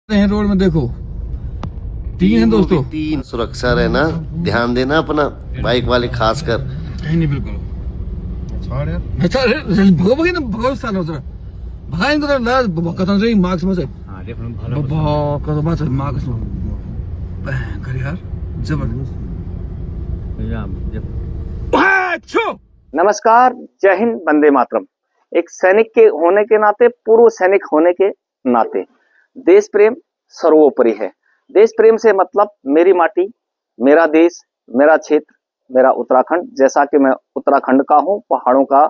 हैं रोड में देखो, तीन हैं दोस्तों। तीन सुरक्षा रहना, ध्यान देना अपना, बाइक वाले खास कर। नहीं बिल्कुल अच्छा भगो भगे ना भगो स्थान होता भगा इनको तो ला कथन से मार्क्स में से बाबा कथन बात है मार्क्स में कर यार जबरदस्त। नमस्कार, जय हिंद, वंदे मातरम। एक सैनिक के होने के नाते, पूर्व सैनिक होने के नाते देश प्रेम सर्वोपरि है। देश प्रेम से मतलब मेरी माटी, मेरा देश, मेरा क्षेत्र, मेरा उत्तराखंड। जैसा कि मैं उत्तराखंड का हूँ, पहाड़ों का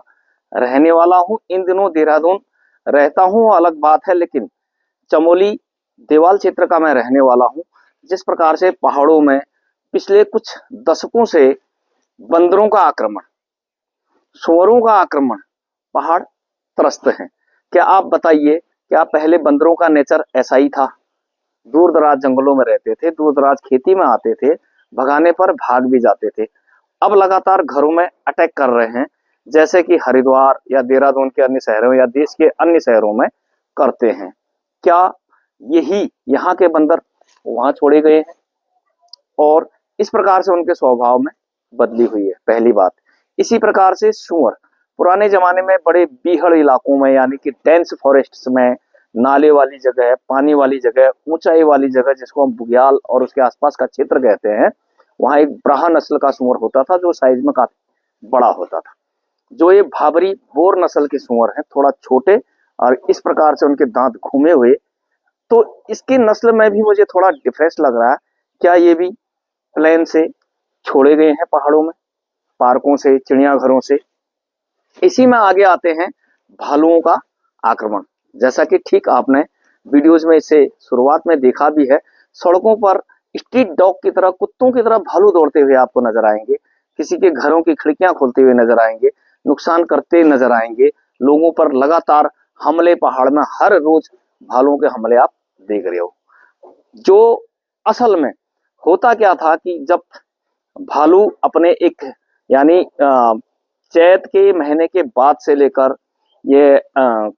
रहने वाला हूँ। इन दिनों देहरादून रहता हूँ, अलग बात है, लेकिन चमोली देवाल क्षेत्र का मैं रहने वाला हूँ। जिस प्रकार से पहाड़ों में पिछले कुछ दशकों से बंदरों का आक्रमण, सुअरों का आक्रमण, पहाड़ त्रस्त हैं। क्या आप बताइए, क्या पहले बंदरों का नेचर ऐसा ही था? दूर दराज जंगलों में रहते थे, दूर दराज खेती में आते थे, भगाने पर भाग भी जाते थे। अब लगातार घरों में अटैक कर रहे हैं, जैसे कि हरिद्वार या देहरादून के अन्य शहरों या देश के अन्य शहरों में करते हैं। क्या यही यहाँ के बंदर वहां छोड़े गए हैं और इस प्रकार से उनके स्वभाव में बदली हुई है? पहली बात। इसी प्रकार से सूअर पुराने जमाने में बड़े बीहड़ इलाकों में, यानी कि डेंस फॉरेस्ट्स में, नाले वाली जगह, पानी वाली जगह, ऊंचाई वाली जगह, जिसको हम बुग्याल और उसके आसपास का क्षेत्र कहते हैं, वहां एक ब्राह्मण नस्ल का सूअर होता था जो साइज में काफी बड़ा होता था। जो ये भाबरी बोर नस्ल के सूअर हैं, थोड़ा छोटे और इस प्रकार से उनके दांत घूमे हुए, तो इसकी नस्ल में भी मुझे थोड़ा डिफरेंस लग रहा है। क्या ये भी प्लेन से छोड़े गए हैं, पहाड़ों में, पार्कों से, चिड़ियाघरों से? इसी में आगे आते हैं भालुओं का आक्रमण। जैसा कि ठीक आपने वीडियोज में इसे शुरुआत में देखा भी है, सड़कों पर स्ट्रीट डॉग की तरह, कुत्तों की तरह भालू दौड़ते हुए आपको नजर आएंगे। किसी के घरों की खिड़कियां खोलते हुए नजर आएंगे, नुकसान करते नजर आएंगे, लोगों पर लगातार हमले। पहाड़ में हर रोज भालुओं के हमले आप देख रहे हो। जो असल में होता क्या था कि जब भालू अपने एक, यानी चैत के महीने के बाद से लेकर ये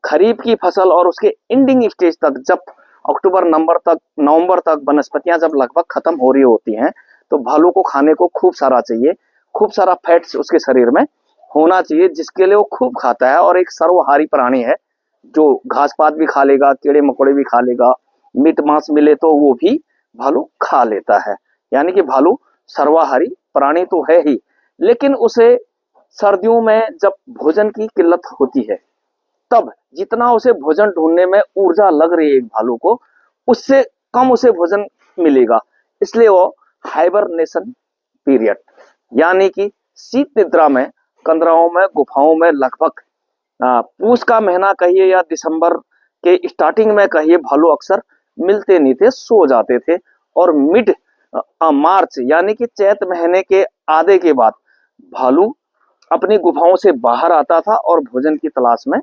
खरीफ की फसल और उसके एंडिंग स्टेज तक, जब अक्टूबर नवंबर तक वनस्पतियां जब लगभग खत्म हो रही होती हैं, तो भालू को खाने को खूब सारा चाहिए, खूब सारा फैट्स उसके शरीर में होना चाहिए, जिसके लिए वो खूब खाता है। और एक सर्वहारी प्राणी है, जो घास पात भी खा लेगा, कीड़े मकोड़े भी खा लेगा, मीट मांस मिले तो वो भी भालू खा लेता है। यानी कि भालू सर्वाहारी प्राणी तो है ही, लेकिन उसे सर्दियों में जब भोजन की किल्लत होती है, तब जितना उसे भोजन ढूंढने में ऊर्जा लग रही है एक भालू को, उससे कम उसे भोजन मिलेगा। इसलिए वो हाइबरनेशन पीरियड, यानी कि शीत निद्रा में, कंदराओं में, गुफाओं में, लगभग पूस का महीना कहिए या दिसंबर के स्टार्टिंग में कहिए, भालू अक्सर मिलते नहीं थे, सो जाते थे। और मिड मार्च, यानी कि चैत महीने के आधे के बाद भालू अपनी गुफाओं से बाहर आता था और भोजन की तलाश में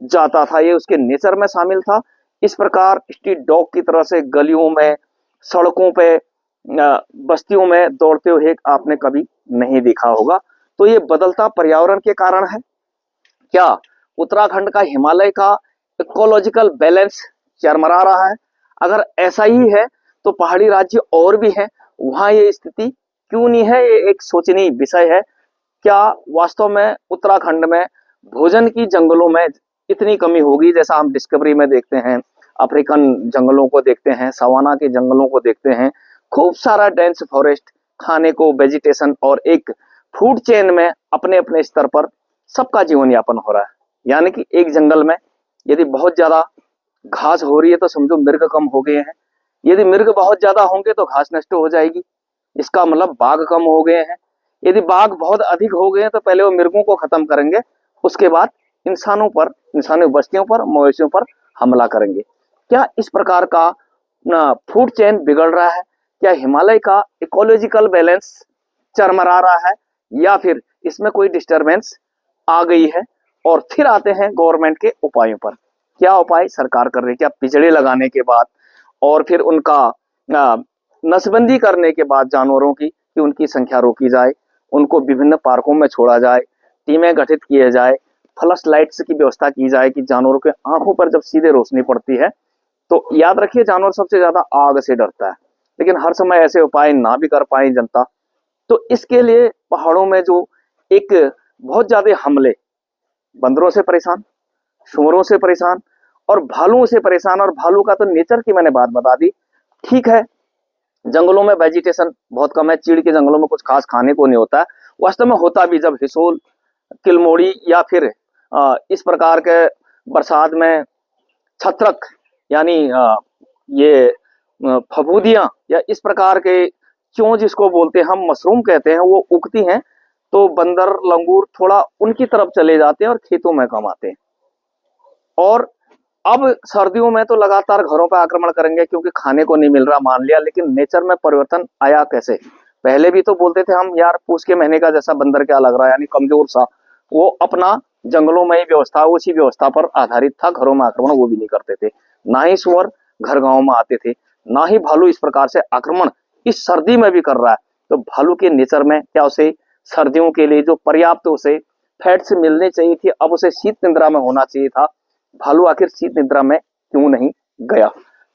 जाता था। ये उसके नेचर में शामिल था। इस प्रकार स्ट्रीट डॉग की तरह से गलियों में, सड़कों पे, बस्तियों में दौड़ते हुए आपने कभी नहीं देखा होगा। तो ये बदलता पर्यावरण के कारण है क्या? उत्तराखंड का, हिमालय का इकोलॉजिकल बैलेंस चरमरा रहा है? अगर ऐसा ही है तो पहाड़ी राज्य और भी हैं, वहां ये स्थिति क्यों नहीं है? ये एक सोचनीय विषय है। क्या वास्तव में उत्तराखंड में भोजन की जंगलों में इतनी कमी होगी, जैसा हम डिस्कवरी में देखते हैं, अफ्रीकन जंगलों को देखते हैं, सवाना के जंगलों को देखते हैं, खूब सारा डेंस फॉरेस्ट, खाने को वेजिटेशन, और एक फूड चेन में अपने अपने स्तर पर सबका जीवन यापन हो रहा है। यानी कि एक जंगल में यदि बहुत ज्यादा घास हो रही है तो समझो मृग कम हो गए हैं, यदि मृग बहुत ज्यादा होंगे तो घास नष्ट हो जाएगी, इसका मतलब बाघ कम हो गए हैं। यदि बाघ बहुत अधिक हो गए हैं तो पहले वो मृगों को खत्म करेंगे, उसके बाद इंसानों पर, इंसानी बस्तियों पर, मवेशियों पर हमला करेंगे। क्या इस प्रकार का फूड चेन बिगड़ रहा है? क्या हिमालय का इकोलॉजिकल बैलेंस चरमरा रहा है, या फिर इसमें कोई डिस्टरबेंस आ गई है? और फिर आते हैं गवर्नमेंट के उपायों पर। क्या उपाय सरकार कर रही है? क्या पिंजड़े लगाने के बाद और फिर उनका नसबंदी करने के बाद जानवरों की, कि उनकी संख्या रोकी जाए, उनको विभिन्न पार्कों में छोड़ा जाए, टीमें गठित किए जाए, फ्लश लाइट्स की व्यवस्था की जाए कि जानवरों के आंखों पर जब सीधे रोशनी पड़ती है तो याद रखिए, जानवर सबसे ज्यादा आग से डरता है, लेकिन हर समय ऐसे उपाय ना भी कर पाए जनता, तो इसके लिए पहाड़ों में जो एक बहुत ज्यादा हमले, बंदरों से परेशान, शुअरों से परेशान और भालुओं से परेशान, और भालू का तो नेचर की मैंने बात बता दी। ठीक है, जंगलों में वेजिटेशन बहुत कम है, चीड़ के जंगलों में कुछ खास खाने को नहीं होता है, वास्तव में होता भी जब हिसोल, किलमोड़ी या फिर इस प्रकार के बरसात में छत्रक, यानी ये फफूदियां या इस प्रकार के चों जिसको बोलते हैं हम, मशरूम कहते हैं, वो उगती हैं, तो बंदर लंगूर थोड़ा उनकी तरफ चले जाते हैं और खेतों में कम आते हैं। और अब सर्दियों में तो लगातार घरों पर आक्रमण करेंगे क्योंकि खाने को नहीं मिल रहा, मान लिया, लेकिन नेचर में परिवर्तन आया कैसे? पहले भी तो बोलते थे हम, यार पूस के महीने का जैसा बंदर क्या लग रहा है, यानी कमजोर सा, वो अपना जंगलों में ही व्यवस्था, उसी व्यवस्था पर आधारित था, घरों में आक्रमण वो भी नहीं करते थे, ना ही सुअर घर गांव में आते थे, ना ही भालू इस प्रकार से आक्रमण इस सर्दी में भी कर रहा है। तो भालू के नेचर में क्या, उसे सर्दियों के लिए जो पर्याप्त उसे फैट्स मिलनी चाहिए थी, अब उसे शीत निद्रा में होना चाहिए था। भालू आखिर शीत निद्रा में क्यों नहीं गया?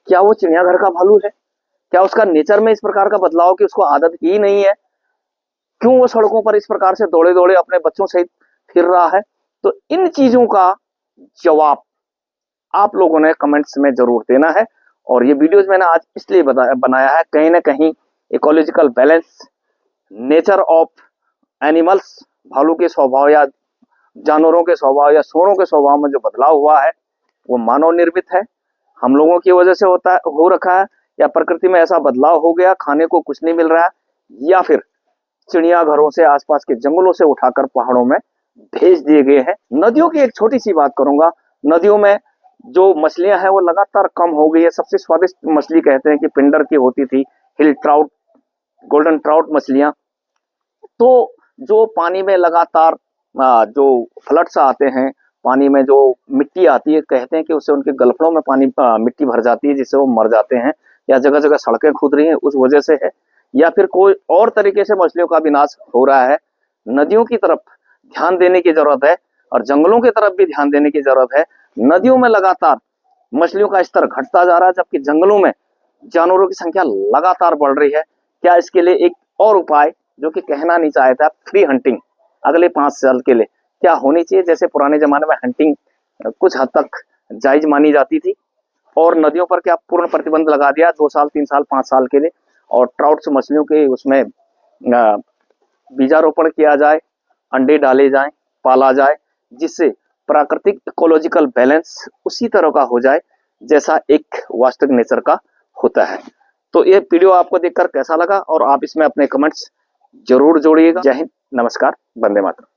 क्या वो चिड़ियाघर का भालू है? क्या उसका नेचर में इस प्रकार का बदलाव कि उसको आदत ही नहीं है? क्यों वो सड़कों पर इस प्रकार से दौड़े दौड़े अपने बच्चों सहित फिर रहा है? तो इन चीजों का जवाब आप लोगों ने कमेंट्स में जरूर देना है। और ये वीडियोस मैंने आज इसलिए बनाया है, कहीं ना कहीं ecological balance, nature of animals, भालू के स्वभाव या जानवरों के स्वभाव या सूअरों के स्वभाव में जो बदलाव हुआ है वो मानव निर्मित है, हम लोगों की वजह से हो रखा है, या प्रकृति में ऐसा बदलाव हो गया, खाने को कुछ नहीं मिल रहा है, या फिर चिड़ियाघरों से, आसपास के जंगलों से उठाकर पहाड़ों में भेज दिए गए हैं। नदियों की एक छोटी सी बात करूंगा, नदियों में जो मछलियां हैं वो लगातार कम हो गई है। सबसे स्वादिष्ट मछली कहते हैं कि पिंडर की होती थी, हिल ट्राउट, गोल्डन ट्राउट मछलियां। तो जो पानी में लगातार जो फ्लड्स आते हैं, पानी में जो मिट्टी आती है, कहते हैं कि उससे उनके गलफड़ों में पानी मिट्टी भर जाती है, जिससे वो मर जाते हैं, या जगह जगह सड़कें खुद रही हैं उस वजह से है, या फिर कोई और तरीके से मछलियों का विनाश हो रहा है। नदियों की तरफ ध्यान देने की जरूरत है और जंगलों की तरफ भी ध्यान देने की जरूरत है। नदियों में लगातार मछलियों का स्तर घटता जा रहा है, जबकि जंगलों में जानवरों की संख्या लगातार बढ़ रही है। क्या इसके लिए एक और उपाय, जो कि कहना नहीं चाहता, फ्री हंटिंग अगले 5 साल के लिए क्या होनी चाहिए? जैसे पुराने जमाने में हंटिंग कुछ हद तक जायज मानी जाती थी, और नदियों पर क्या पूर्ण प्रतिबंध लगा दिया 2 साल, 3 साल, 5 साल के लिए, और ट्राउट्स मछलियों के उसमें बीजारोपण किया जाए, अंडे डाले जाएं, पाला जाए, जिससे प्राकृतिक इकोलॉजिकल बैलेंस उसी तरह का हो जाए जैसा एक वास्तविक नेचर का होता है। तो ये वीडियो आपको देखकर कैसा लगा, और आप इसमें अपने कमेंट्स जरूर जोड़िएगा। जय हिंद, नमस्कार, वंदे मातरम।